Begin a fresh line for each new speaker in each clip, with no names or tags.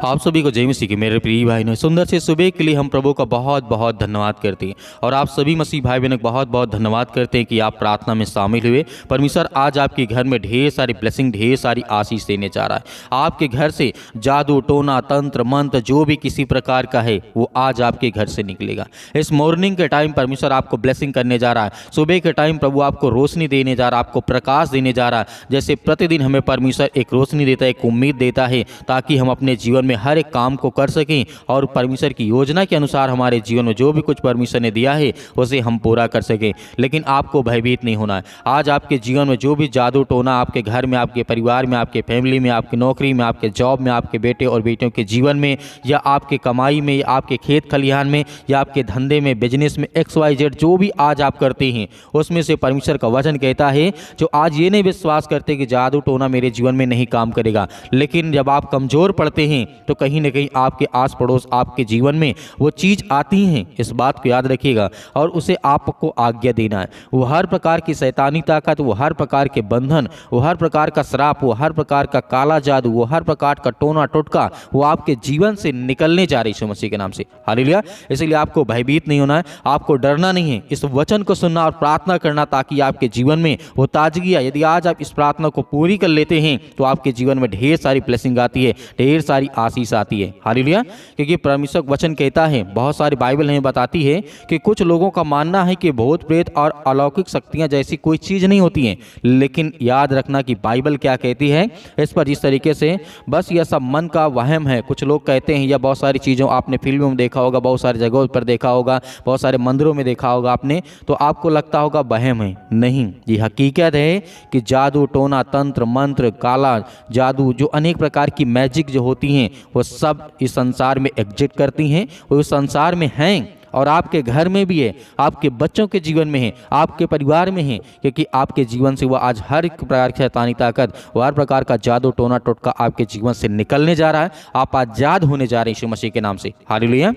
आप सभी को जय मसीह की मेरे प्रिय भाई ने सुंदर से सुबह के लिए हम प्रभु का बहुत बहुत धन्यवाद करते हैं। और आप सभी मसीह भाई बहनों को बहुत बहुत धन्यवाद करते हैं कि आप प्रार्थना में शामिल हुए। परमेश्वर आज आपके घर में ढेर सारी ब्लेसिंग, ढेर सारी आशीष देने जा रहा है। आपके घर से जादू टोना तंत्र मंत्र जो भी किसी प्रकार का है वो आज आपके घर से निकलेगा। इस मॉर्निंग के टाइम परमेश्वर आपको ब्लेसिंग करने जा रहा है। सुबह के टाइम प्रभु आपको रोशनी देने जा रहा है, आपको प्रकाश देने जा रहा है। जैसे प्रतिदिन हमें परमेश्वर एक रोशनी देता है, एक उम्मीद देता है, ताकि हम अपने जीवन में हर एक काम को कर सकें और परमेश्वर की योजना के अनुसार हमारे जीवन में जो भी कुछ परमेश्वर ने दिया है उसे हम पूरा कर सकें। लेकिन आपको भयभीत नहीं होना है। आज आपके जीवन में जो भी जादू टोना आपके घर में, आपके परिवार में, आपके फैमिली में, आपकी नौकरी में, आपके जॉब में, आपके बेटे और बेटियों के जीवन में, या आपके कमाई में, या आपके खेत खलिहान में, या आपके धंधे में, बिजनेस में, XYZ जो भी आज आप करते हैं उसमें से परमेश्वर का वचन कहता है जो आज ये नहीं विश्वास करते कि जादू टोना मेरे जीवन में नहीं काम करेगा, लेकिन जब आप कमज़ोर पड़ते हैं तो कहीं ना कहीं आपके आस पड़ोस आपके जीवन में वो चीज़ आती हैं। इस बात को याद रखिएगा और उसे आपको आज्ञा देना है। वो हर प्रकार की शैतानी ताकत, वो हर प्रकार के बंधन, वो हर प्रकार का श्राप, वो हर प्रकार का काला जादू, वो हर प्रकार का टोना टोटका वो आपके जीवन से निकलने जा रही है यीशु मसीह के नाम से। हालेलुया। इसलिए आपको भयभीत नहीं होना है, आपको डरना नहीं है। इस वचन को सुनना और प्रार्थना करना ताकि आपके जीवन में वो ताजगी आए। यदि आज आप इस प्रार्थना को पूरी कर लेते हैं तो आपके जीवन में ढेर सारी ब्लेसिंग आती है, ढेर सारी आशीष आती है। हालेलुया। क्योंकि परमेश्वर वचन कहता है, बहुत सारी बाइबल हमें बताती है कि कुछ लोगों का मानना है कि भूत प्रेत और अलौकिक शक्तियां जैसी कोई चीज़ नहीं होती हैं। लेकिन याद रखना कि बाइबल क्या कहती है इस पर। जिस तरीके से बस यह सब मन का वहम है, कुछ लोग कहते हैं, या बहुत सारी चीज़ों आपने फिल्मों में देखा होगा, बहुत सारी जगहों पर देखा होगा, बहुत सारे मंदिरों में देखा होगा आपने, तो आपको लगता होगा वहम है। नहीं, ये हकीकत है कि जादू टोना तंत्र मंत्र काला जादू जो अनेक प्रकार की मैजिक जो होती हैं वो सब इस संसार में एग्जिट करती हैं, वो इस संसार में हैं और आपके घर में भी है, आपके बच्चों के जीवन में है, आपके परिवार में है। क्योंकि आपके जीवन से वो आज हर एक प्रकार की शैतानी ताकत, वो हर प्रकार का जादू टोना टोटका आपके जीवन से निकलने जा रहा है। आप आज़ाद होने जा रहे हैं यीशु मसीह के नाम से। हालेलुया।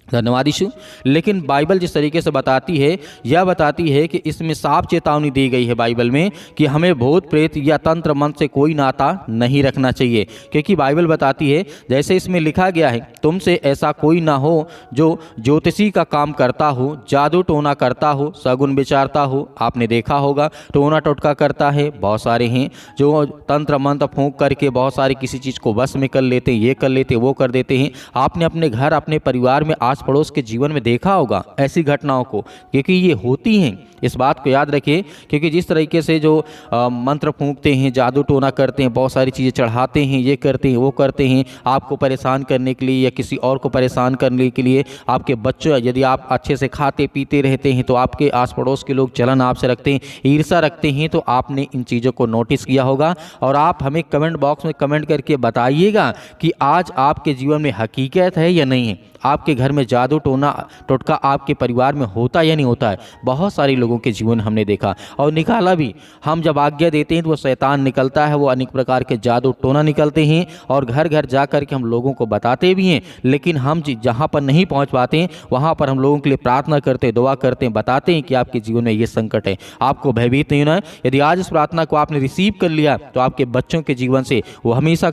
धन्यवाद यीशु। लेकिन बाइबल जिस तरीके से बताती है, यह बताती है कि इसमें साफ चेतावनी दी गई है बाइबल में कि हमें भूत प्रेत या तंत्र मंत्र से कोई नाता नहीं रखना चाहिए। क्योंकि बाइबल बताती है, जैसे इसमें लिखा गया है, तुमसे ऐसा कोई ना हो जो ज्योतिषी का काम करता हो, जादू टोना करता हो, शगुन विचारता हो। आपने देखा होगा टोना टोटका करता है, बहुत सारे हैं जो तंत्र मंत्र फूंक करके बहुत सारी किसी चीज़ को वश में कर लेते, ये कर लेते, वो कर देते हैं। आपने अपने घर, अपने परिवार में, आस पड़ोस के जीवन में देखा होगा ऐसी घटनाओं को, क्योंकि ये होती हैं। इस बात को याद रखिए। क्योंकि जिस तरीके से जो मंत्र फूंकते हैं, जादू टोना करते हैं, बहुत सारी चीज़ें चढ़ाते हैं, ये करते हैं, वो करते हैं, आपको परेशान करने के लिए या किसी और को परेशान करने के लिए। आपके बच्चों, यदि आप अच्छे से खाते पीते रहते हैं तो आपके आस पड़ोस के लोग जलन आपसे रखते हैं, ईर्ष्या रखते हैं, तो आपने इन चीज़ों को नोटिस किया होगा। और आप हमें कमेंट बॉक्स में कमेंट करके बताइएगा कि आज आपके जीवन में हकीकत है या नहीं है। आपके घर में जादू टोना टोटका आपके परिवार में होता या नहीं होता है। बहुत सारे लोगों के जीवन हमने देखा और निकाला भी। हम जब आज्ञा देते हैं तो वो शैतान निकलता है, वो अनेक प्रकार के जादू टोना निकलते हैं और घर घर जा कर के हम लोगों को बताते भी हैं। लेकिन हम जहाँ पर नहीं पहुँच पाते हैं वहाँ पर हम लोगों के लिए प्रार्थना करते, दुआ करते हैं, बताते हैं कि आपके जीवन में ये संकट है। आपको भयभीत नहीं होना है। यदि आज इस प्रार्थना को आपने रिसीव कर लिया तो आपके बच्चों के जीवन से वो हमेशा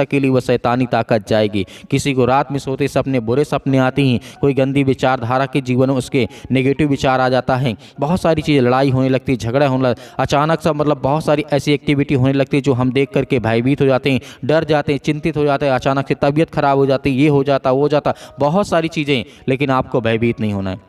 के लिए वो शैतानी ताकत जाएगी। किसी को रात में सोते सपने, बुरे सपने आती हैं, कोई गंदी विचारधारा के जीवन में उसके नेगेटिव विचार आ जाता है, बहुत सारी चीज़ें, लड़ाई होने लगती है, झगड़ा होने लगता, अचानक सा बहुत सारी ऐसी एक्टिविटी होने लगती है जो हम देख करके भयभीत हो जाते हैं, डर जाते हैं, चिंतित हो जाते हैं, अचानक से तबीयत खराब हो जाती है, ये हो जाता, वो हो जाता, बहुत सारी चीज़ें। लेकिन आपको भयभीत नहीं होना है,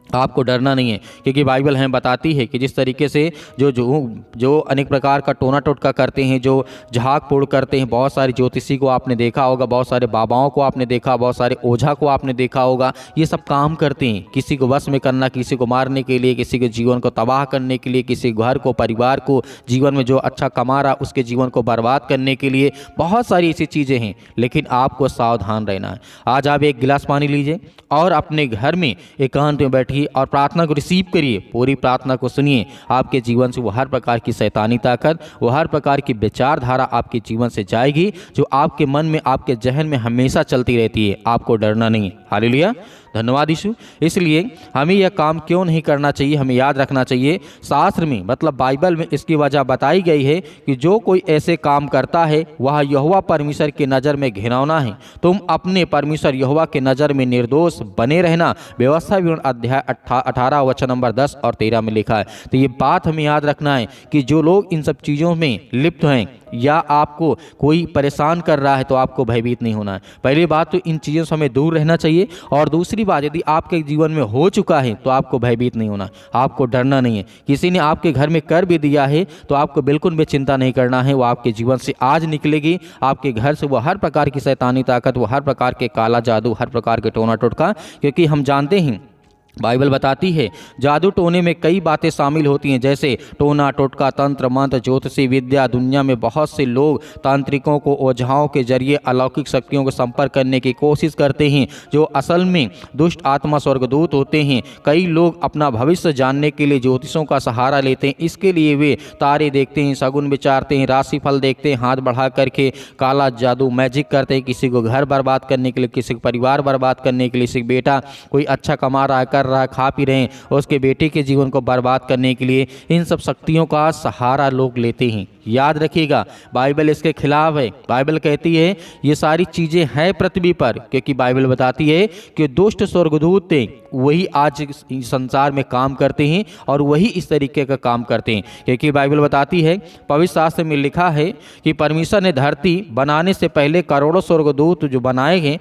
आपको डरना नहीं है। क्योंकि बाइबल हमें बताती है कि जिस तरीके से जो अनेक प्रकार का टोना टोटका करते हैं, जो झाग फोड़ करते हैं, बहुत सारे ज्योतिषी को आपने देखा होगा, बहुत सारे बाबाओं को आपने देखा, बहुत सारे ओझा को आपने देखा होगा, ये सब काम करते हैं किसी को वश में करना, किसी को मारने के लिए, किसी के जीवन को तबाह करने के लिए, किसी घर को, परिवार को, जीवन में जो अच्छा कमा रहा उसके जीवन को बर्बाद करने के लिए। बहुत सारी ऐसी चीज़ें हैं, लेकिन आपको सावधान रहना है। आज आप एक गिलास पानी लीजिए और अपने घर में एकांत में बैठिए और प्रार्थना को रिसीव करिए। पूरी प्रार्थना को सुनिए। आपके जीवन से वो हर प्रकार की शैतानी ताकत, वो हर प्रकार की विचारधारा आपके जीवन से जाएगी जो आपके मन में, आपके जहन में हमेशा चलती रहती है। आपको डरना नहीं। हालेलुया। धन्यवाद यीशु। इसलिए हमें यह काम क्यों नहीं करना चाहिए, हमें याद रखना चाहिए, शास्त्र में मतलब बाइबल में इसकी वजह बताई गई है कि जो कोई ऐसे काम करता है वह यहोवा परमेश्वर की नज़र में घिनौना है। तुम अपने परमेश्वर यहोवा के नज़र में निर्दोष बने रहना, व्यवस्था विवरण अध्याय 18 वचन नंबर 10 और 13 में लिखा है। तो ये बात हमें याद रखना है कि जो लोग इन सब चीज़ों में लिप्त हैं या आपको कोई परेशान कर रहा है तो आपको भयभीत नहीं होना है। पहली बात तो इन चीज़ों से हमें दूर रहना चाहिए, और दूसरी बात यदि आपके जीवन में हो चुका है तो आपको भयभीत नहीं होना, आपको डरना नहीं है। किसी ने आपके घर में कर भी दिया है तो आपको बिल्कुल भी चिंता नहीं करना है, वो आपके जीवन से आज निकलेगी। आपके घर से वो हर प्रकार की शैतानी ताकत, वो हर प्रकार के काला जादू, हर प्रकार के टोना टोटका, क्योंकि हम जानते हैं बाइबल बताती है जादू टोने में कई बातें शामिल होती हैं, जैसे टोना टोटका, तंत्र मंत्र, ज्योतिषी विद्या। दुनिया में बहुत से लोग तांत्रिकों को ओझाओं के जरिए अलौकिक शक्तियों को संपर्क करने की कोशिश करते हैं, जो असल में दुष्ट आत्मा स्वर्गदूत होते हैं। कई लोग अपना भविष्य जानने के लिए ज्योतिषों का सहारा लेते हैं। इसके लिए वे तारे देखते हैं, शगुन विचारते हैं, राशिफल देखते हैं, हाथ बढ़ा करके काला जादू मैजिक करते हैं, किसी को घर बर्बाद करने के लिए, किसी को परिवार बर्बाद करने के लिए, किसी बेटा कोई अच्छा कमा रहा है, कर रहा है, खा पी रहे हैं, उसके बेटे के जीवन को बर्बाद करने के लिए इन सब शक्तियों का सहारा लोग लेते हैं। याद रखिएगा बाइबल इसके खिलाफ है। बाइबल कहती है ये सारी चीज़ें हैं पृथ्वी पर, क्योंकि बाइबल बताती है कि दुष्ट स्वर्गदूत थे वही आज संसार में काम करते हैं और वही इस तरीके का काम करते हैं। क्योंकि बाइबल बताती है, पवित्र शास्त्र में लिखा है कि परमेश्वर ने धरती बनाने से पहले करोड़ों स्वर्गदूत जो बनाए हैं।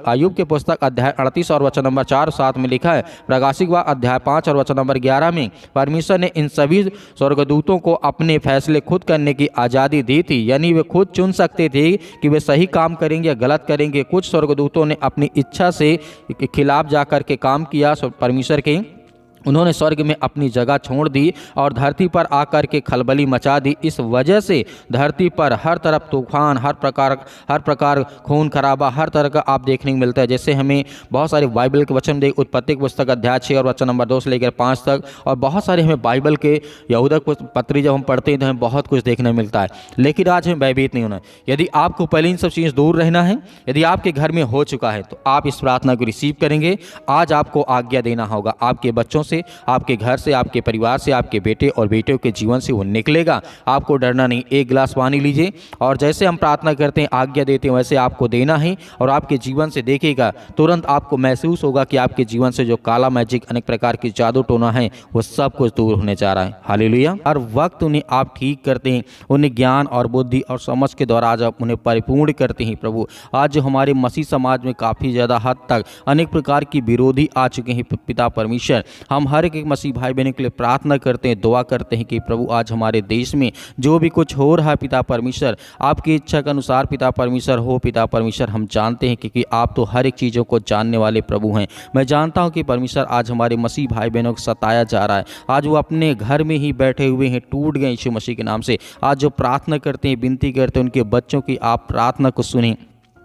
आयुब के पुस्तक अध्याय 38 और वचन नंबर 4 7 में लिखा है। प्रकाशिक वाक्य अध्याय 5 और वचन नंबर 11 में परमेश्वर ने इन सभी स्वर्गदूतों को अपने फैसले खुद करने की आज़ादी दी थी, यानी वे खुद चुन सकते थे कि वे सही काम करेंगे या गलत करेंगे। कुछ स्वर्गदूतों ने अपनी इच्छा से खिलाफ जाकर के काम किया परमेश्वर के, उन्होंने स्वर्ग में अपनी जगह छोड़ दी और धरती पर आकर के खलबली मचा दी। इस वजह से धरती पर हर तरफ तूफान, हर प्रकार खून खराबा, हर तरह का आप देखने को मिलता है। जैसे हमें बहुत सारे बाइबल के वचन देख, उत्पत्ति की पुस्तक अध्याय 6 और वचन नंबर 2 से लेकर 5 तक, और बहुत सारे हमें बाइबल के यहूदा पत्री जब हम पढ़ते हैं तो हमें बहुत कुछ देखने मिलता है। लेकिन आज हमें भयभीत नहीं होना। यदि आपको पहले इन सब चीज़ दूर रहना है, यदि आपके घर में हो चुका है तो आप इस प्रार्थना को रिसीव करेंगे। आज आपको आज्ञा देना होगा, आपके बच्चों से, आपके घर से, आपके परिवार से, आपके बेटे और बेटियों के जीवन से वो निकलेगा। आपको डरना नहीं। एक गिलास पानी लीजिए और जैसे हम प्रार्थना करते हैं, आज्ञा देते हैं, वैसे आपको देना है और आपके जीवन से देखिएगा, तुरंत आपको महसूस होगा कि आपके जीवन से जो काला मैजिक, अनेक प्रकार की जादू टोना है, वो सब कुछ दूर होने जा रहा है। हालेलुया। हर वक्त उन्हें आप ठीक करते हैं, उन्हें ज्ञान और बुद्धि और समझ के द्वारा आज आप उन्हें परिपूर्ण करते हैं। प्रभु, आज जो हमारे मसीह समाज में काफ़ी ज़्यादा हद तक अनेक प्रकार की विरोधी आ चुके हैं पिता परमेश्वर, हम हर एक मसीह भाई बहनों के लिए प्रार्थना करते हैं, दुआ करते हैं कि प्रभु आज हमारे देश में जो भी कुछ हो रहा है पिता परमेश्वर, आपकी इच्छा के अनुसार पिता परमेश्वर हो। पिता परमेश्वर, हम जानते हैं क्योंकि आप तो हर एक चीज़ों को जानने वाले प्रभु हैं। मैं जानता हूं कि परमेश्वर आज हमारे मसीह भाई बहनों को सताया जा रहा है, आज वो अपने घर में ही बैठे हुए हैं, टूट गए यीशु मसीह के नाम से। आज जो प्रार्थना करते हैं, विनती करते हैं, उनके बच्चों की आप प्रार्थना को सुनें,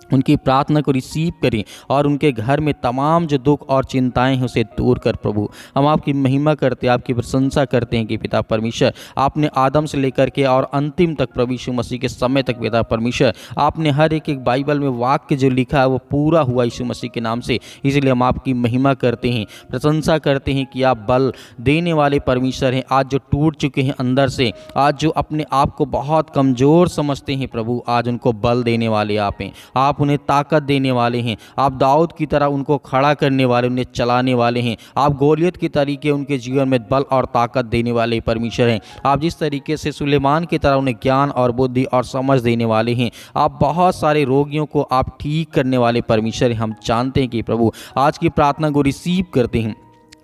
उनकी प्रार्थना को रिसीव करें और उनके घर में तमाम जो दुख और चिंताएं हैं उसे दूर कर। प्रभु, हम आपकी महिमा करते हैं, आपकी प्रशंसा करते हैं कि पिता परमेश्वर, आपने आदम से लेकर के और अंतिम तक प्रभु यीशु मसीह के समय तक पिता परमेश्वर, आपने हर एक बाइबल में वाक्य जो लिखा है वो पूरा हुआ यीशु मसीह के नाम से। इसलिए हम आपकी महिमा करते हैं, प्रशंसा करते हैं कि आप बल देने वाले परमेश्वर हैं। आज जो टूट चुके हैं अंदर से, आज जो अपने आप को बहुत कमज़ोर समझते हैं प्रभु, आज उनको बल देने वाले आप हैं, आप उन्हें ताकत देने वाले हैं। आप दाऊद की तरह उनको खड़ा करने वाले, उन्हें चलाने वाले हैं। आप गोलियत के तरीके उनके जीवन में बल और ताकत देने वाले परमेश्वर हैं। आप जिस तरीके से सुलेमान की तरह उन्हें ज्ञान और बुद्धि और समझ देने वाले हैं, आप बहुत सारे रोगियों को आप ठीक करने वाले परमेश्वर हैं। हम जानते हैं कि प्रभु आज की प्रार्थना को रिसीव करते हैं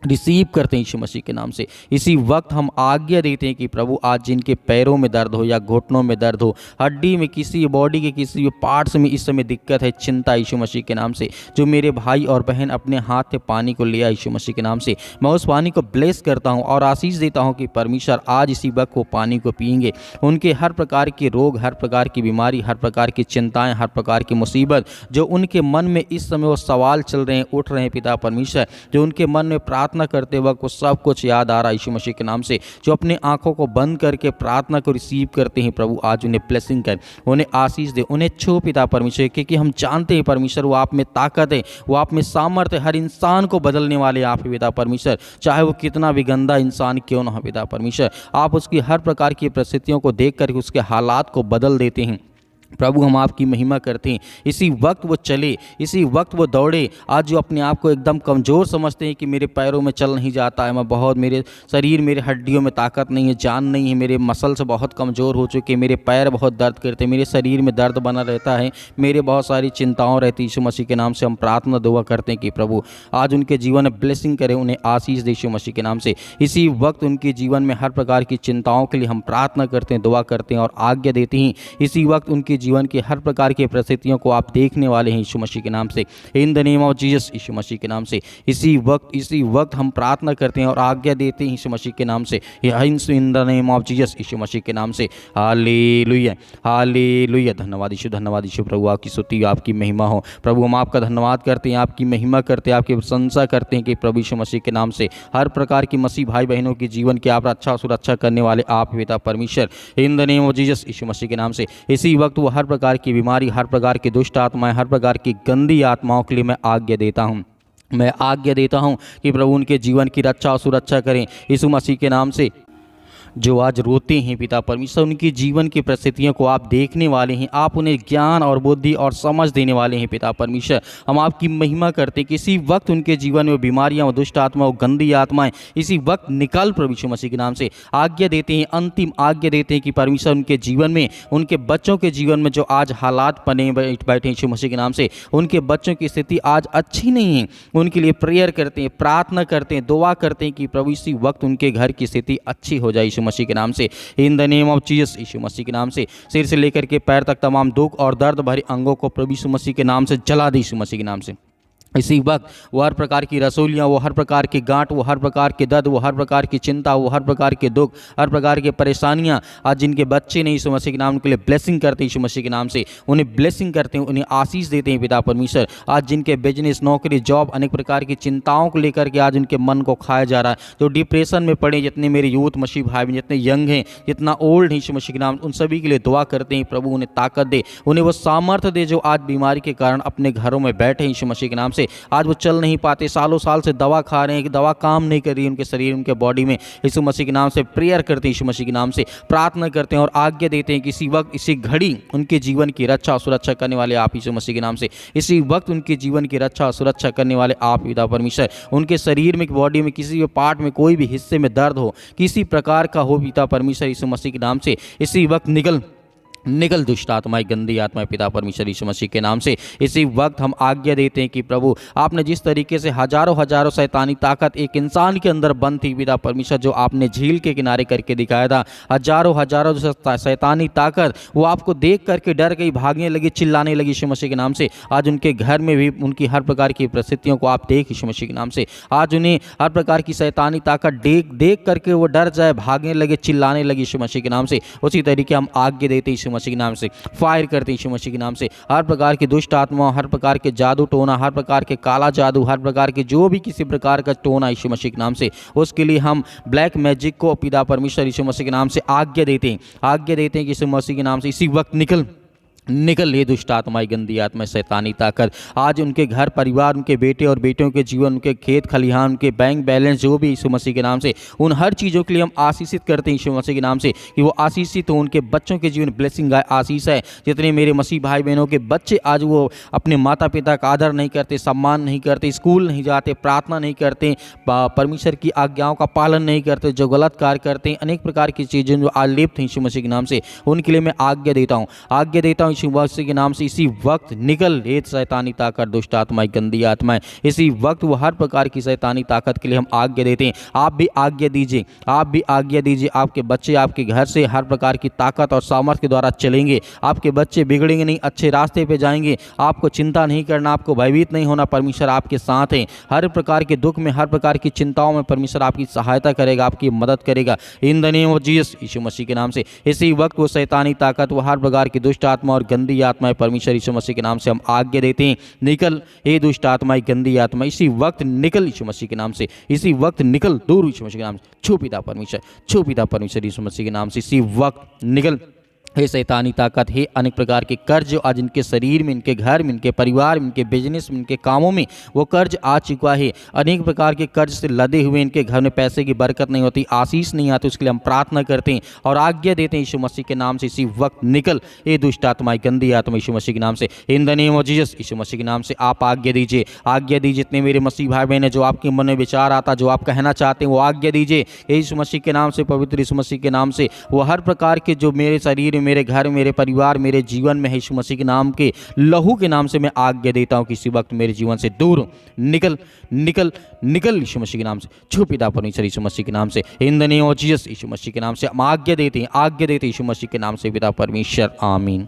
यीशु मसीह के नाम से। इसी वक्त हम आज्ञा देते हैं कि प्रभु आज जिनके पैरों में दर्द हो या घुटनों में दर्द हो, हड्डी में, किसी बॉडी के किसी भी पार्ट्स में इस समय दिक्कत है, चिंता, यीशु मसीह के नाम से, जो मेरे भाई और बहन अपने हाथ से पानी को लिया यीशु मसीह के नाम से, मैं उस पानी को ब्लेस करता हूँ और आशीष देता हूँ कि परमेश्वर आज इसी वक्त वो पानी को पिएंगे। उनके हर प्रकार के रोग, हर प्रकार की बीमारी, हर प्रकार की चिंताएँ, हर प्रकार की मुसीबत जो उनके मन में इस समय वो सवाल चल रहे हैं, उठ रहे हैं पिता परमेश्वर, जो उनके मन में प्रार्थना करते वक्त वो सब कुछ याद आ रहा है यीशु मसीह के नाम से। जो अपने आंखों को बंद करके प्रार्थना को रिसीव करते हैं प्रभु आज उन्हें ब्लेसिंग कर, उन्हें आशीष दे, उन्हें छू पिता परमेश्वर, क्योंकि हम जानते हैं परमेश्वर वो आप में ताकत है, वो आप में सामर्थ्य, हर इंसान को बदलने वाले आप ही पिता परमेश्वर। चाहे वो कितना भी गंदा इंसान क्यों ना हो पिता परमेश्वर, आप उसकी हर प्रकार की परिस्थितियों को देख कर उसके हालात को बदल देते हैं प्रभु। हम आपकी महिमा करते हैं। इसी वक्त वो चले, इसी वक्त वो दौड़े। आज जो अपने आप को एकदम कमज़ोर समझते हैं कि मेरे पैरों में चल नहीं जाता है, मैं बहुत, मेरे शरीर, मेरे हड्डियों में ताकत नहीं है, जान नहीं है, मेरे मसल्स बहुत कमज़ोर हो चुके हैं, मेरे पैर बहुत दर्द करते हैं, मेरे शरीर में दर्द बना रहता है, मेरे बहुत सारी चिंताओं रहती है। यीशु मसीह के नाम से हम प्रार्थना दुआ करते हैं कि प्रभु आज उनके जीवन में ब्लेसिंग करें, उन्हें आशीष दे यीशु मसीह के नाम से। इसी वक्त उनके जीवन में हर प्रकार की चिंताओं के लिए हम प्रार्थना करते हैं, दुआ करते हैं और आज्ञा देते हैं। इसी वक्त उनके जीवन की हर प्रकार की परिस्थितियों को आप देखने वाले हैं यीशु मसीह के नाम से, in the name of Jesus, Yeshu Masih के नाम से। इसी वक्त हम प्रार्थना करते हैं और आज्ञा देते हैं यीशु मसीह के नाम से, in the name of Jesus, Yeshu Masih के नाम से। Hallelujah, hallelujah. धन्यवाद यीशु, धन्यवाद यीशु। प्रभु आपकी स्तुति, आपकी महिमा हो प्रभु। हम आपका धन्यवाद करते हैं, आपकी महिमा करते हैं, आपकी प्रशंसा करते हैं कि प्रभु यीशु मसीह के नाम से हर प्रकार की मसीह भाई बहनों के जीवन की आप रक्षा सुरक्षा करने वाले आप पिता परमेश्वर, in the name of Jesus, Yeshu Masih के नाम से। इसी वक्त वो हर प्रकार की बीमारी, हर प्रकार की दुष्ट आत्माएं, हर प्रकार की गंदी आत्माओं के लिए मैं आज्ञा देता हूं, मैं आज्ञा देता हूं कि प्रभु उनके जीवन की रक्षा और सुरक्षा करें यीशु मसीह के नाम से। जो आज रोते हैं पिता परमेश्वर, उनकी जीवन की परिस्थितियों को आप देखने वाले हैं, आप उन्हें ज्ञान और बुद्धि और समझ देने वाले हैं पिता परमेश्वर। हम आपकी महिमा करते हैं कि इसी वक्त उनके जीवन में बीमारियां, दुष्ट आत्माएं, गंदी आत्माएं इसी वक्त निकाल प्रभु यीशु मसीह के नाम से। आज्ञा देते हैं, अंतिम आज्ञा देते हैं कि परमेश्वर उनके जीवन में, उनके बच्चों के जीवन में जो आज हालात बने बैठे यीशु मसीह के नाम से, उनके बच्चों की स्थिति आज अच्छी नहीं है, उनके लिए प्रेयर करते हैं, प्रार्थना करते हैं, दुआ करते हैं कि प्रभु इसी वक्त उनके घर की स्थिति अच्छी हो जाए यीशु मसीह के नाम से, in the name of Jesus, Yeshu Masih के नाम से। सिर से लेकर के पैर तक तमाम दुख और दर्द भरे अंगों को प्रभु यीशु मसीह के नाम से जला दे यीशु मसीह के नाम से। इसी वक्त वो हर प्रकार की रसोलियाँ, वो हर प्रकार की गांठ, वो हर प्रकार के दर्द, वो हर प्रकार की चिंता, वो हर प्रकार के दुख, हर प्रकार की परेशानियाँ आज जिनके बच्चे नहीं यीशु मसीह के नाम के लिए ब्लेसिंग करते हैं यीशु मसीह के नाम से, उन्हें ब्लेसिंग करते हैं, उन्हें आशीष देते हैं पिता परमेश्वर। आज जिनके बिजनेस, नौकरी, जॉब, अनेक प्रकार की चिंताओं को लेकर के आज उनके मन को खाया जा रहा है, जो डिप्रेशन में पड़े, जितने मेरे यूथ मसीह भाई जितने यंग हैं, जितना ओल्ड है यीशु मसीह के नाम, उन सभी के लिए दुआ करते हैं प्रभु उन्हें ताकत दे, उन्हें वो सामर्थ्य दे जो आज बीमारी के कारण अपने घरों में बैठे हैं यीशु मसीह के नाम से। आज वो चल नहीं पाते, सालों साल से दवा खा रहे हैं कि दवा काम नहीं कर रही है उनके शरीर, उनके बॉडी में। यीशु मसीह के नाम से प्रेयर करते हैं, यीशु मसीह के नाम से प्रार्थना करते हैं और आज्ञा देते हैं कि इसी वक्त, इसी घड़ी उनके जीवन की रक्षा और सुरक्षा करने वाले आप यीशु मसीह के नाम से। इसी वक्त उनके जीवन की रक्षा और सुरक्षा करने वाले आप पिता परमेश्वर। उनके शरीर में, बॉडी में, किसी भी पार्ट में, कोई भी हिस्से में दर्द हो, किसी प्रकार का हो पिता परमेश्वर, यीशु मसीह के नाम से इसी वक्त निकल दुष्ट आत्माएं, गंदी आत्माएं पिता परमेश्वर यीशु मसीह के नाम से। इसी वक्त हम आज्ञा देते हैं कि प्रभु आपने जिस तरीके से हजारों शैतानी ताकत एक इंसान के अंदर बंद थी पिता परमेश्वर, जो आपने झील के किनारे करके दिखाया था, हजारों शैतानी ताकत वो आपको देख करके डर गई, भागने लगी, चिल्लाने लगी यीशु मसीह के नाम से। आज उनके घर में भी उनकी हर प्रकार की परिस्थितियों को आप देख यीशु मसीह के नाम से। आज उन्हें हर प्रकार की शैतानी ताकत देख करके वो डर जाए, भागने लगे, चिल्लाने लगी यीशु मसीह के नाम से। उसी तरीके हम आज्ञा देते यीशु मसीह के नाम से, फायर करते यीशु मसीह के नाम से। हर प्रकार की दुष्ट आत्मा, हर प्रकार के जादू टोना, हर प्रकार के काला जादू, हर प्रकार के जो भी किसी प्रकार का टोना यीशु मसीह के नाम से, उसके लिए हम ब्लैक मैजिक को पिता परमेश्वर यीशु मसीह के नाम से आज्ञा देते हैं कि यीशु मसीह के नाम से इसी वक्त निकल ये दुष्ट आत्माएं, गंदी आत्माएं, शैतानी ताकत आज उनके घर परिवार, उनके बेटे और बेटियों के जीवन, उनके खेत खलिहान, उनके बैंक बैलेंस, जो भी यीशु मसीह के नाम से, उन हर चीज़ों के लिए हम आशीषित करते हैं यीशु मसीह के नाम से कि वो आशीषित हो। उनके बच्चों के जीवन ब्लेसिंग आशीष है। जितने मेरे मसीह भाई बहनों के बच्चे आज वो अपने माता पिता का आदर नहीं करते, सम्मान नहीं करते, स्कूल नहीं जाते, प्रार्थना नहीं करते, परमेश्वर की आज्ञाओं का पालन नहीं करते, जो गलत कार्य करते हैं, अनेक प्रकार की चीज़ें जो आज लिप्त हैं यीशु मसीह के नाम से, उनके लिए मैं आज्ञा देता हूँ यीशु मसीह के नाम से। इसी वक्त निकल ये शैतानी ताकत, दुष्ट आत्माएं, गंदी आत्माएं, इसी वक्त वो हर प्रकार की शैतानी ताकत के लिए हम आज्ञा देते हैं। आप भी आज्ञा दीजिए, आपके बच्चे आपके घर से हर प्रकार की ताकत और सामर्थ्य के द्वारा चलेंगे। आपके बच्चे बिगड़ेंगे नहीं, अच्छे रास्ते पे जाएंगे। आपको चिंता नहीं करना, आपको भयभीत नहीं होना, परमेश्वर आपके साथ हैं। हर प्रकार के दुख में, हर प्रकार की चिंताओं में परमेश्वर आपकी सहायता करेगा, आपकी मदद करेगा in the name of Jesus, Yeshu Masih के नाम से। इसी वक्त वो शैतानी ताकत, वो हर प्रकार की दुष्ट आत्मा और गंदी आत्माएं परमेश्वर यीशु मसीह के नाम से हम आज्ञा देते हैं, निकल हे दुष्ट आत्माएं, गंदी आत्मा इसी वक्त निकल यीशु मसीह के नाम से, इसी वक्त निकल दूर यीशु मसीह के नाम से। छू पिता परमेश्वर, छू पिता परमेश्वर यीशु मसीह के नाम से इसी वक्त निकल। हे शैतानी ताकत, हे अनेक प्रकार के कर्ज जो आज इनके शरीर में, इनके घर में, इनके परिवार में, इनके बिजनेस में, इनके कामों में वो कर्ज आ चुका है। अनेक प्रकार के कर्ज से लदे हुए इनके घर में पैसे की बरकत नहीं होती, आशीष नहीं आती, उसके लिए हम प्रार्थना करते हैं और आज्ञा देते हैं यीशु मसीह के नाम से इसी वक्त निकल ये दुष्ट आत्माएं, गंदी आत्मा यीशु मसीह के नाम से, in the name of Jesus Yeshu Masih के नाम से आप आज्ञा दीजिए, आज्ञा दीजिए। जितने मेरे मसीह भाई बहन है जो आपके मन में विचार आता, जो आप कहना चाहते हैं वो आज्ञा दीजिए यीशु मसीह के नाम से, पवित्र यीशु मसीह के नाम से। वो हर प्रकार के जो मेरे शरीर में, मेरे घर, मेरे परिवार, मेरे जीवन में है, यीशु मसीह के नाम के लहू के नाम से मैं आज्ञा देता हूं कि इसी वक्त मेरे जीवन से दूर निकल निकल निकल यीशु मसीह के नाम से। छू पिता परमेश्वर यीशु मसीह के नाम से, in the name of Jesus Yeshu Masih के नाम से हम आज्ञा देते हैं, आज्ञा देते हैं यीशु मसीह के नाम से पिता परमेश्वर, आमीन।